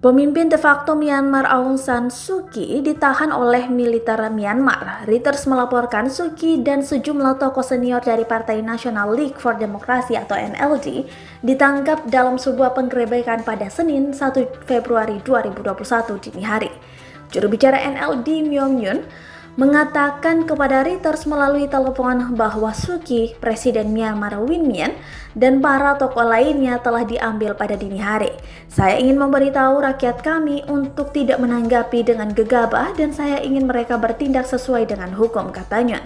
Pemimpin de facto Myanmar Aung San Suu Kyi ditahan oleh militer Myanmar. Reuters melaporkan Suu Kyi dan sejumlah tokoh senior dari Partai National League for Democracy atau NLD ditangkap dalam sebuah penggerebekan pada Senin 1 Februari 2021 dini hari. Juru bicara NLD Myong Yun mengatakan kepada Reuters melalui telepon bahwa Suu Kyi, Presiden Myanmar Win Myint, dan para tokoh lainnya telah diambil pada dini hari. Saya ingin memberitahu rakyat kami untuk tidak menanggapi dengan gegabah dan saya ingin mereka bertindak sesuai dengan hukum, katanya.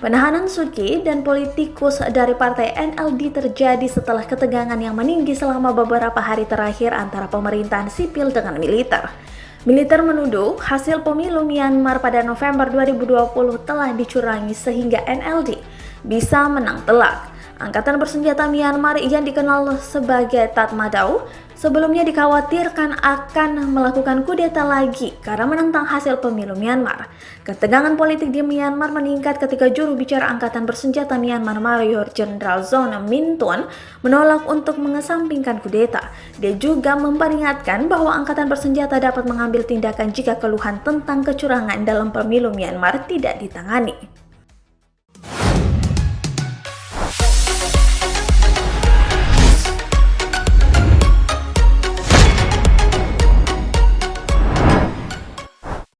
Penahanan Suu Kyi dan politikus dari partai NLD terjadi setelah ketegangan yang meninggi selama beberapa hari terakhir antara pemerintahan sipil dengan militer. Militer menuduh hasil pemilu Myanmar pada November 2020 telah dicurangi sehingga NLD bisa menang telak. Angkatan bersenjata Myanmar yang dikenal sebagai Tatmadaw sebelumnya dikhawatirkan akan melakukan kudeta lagi karena menentang hasil pemilu Myanmar. Ketegangan politik di Myanmar meningkat ketika juru bicara Angkatan bersenjata Myanmar Mayor Jenderal Zon Min Tun menolak untuk mengesampingkan kudeta. Dia juga memperingatkan bahwa Angkatan bersenjata dapat mengambil tindakan jika keluhan tentang kecurangan dalam pemilu Myanmar tidak ditangani.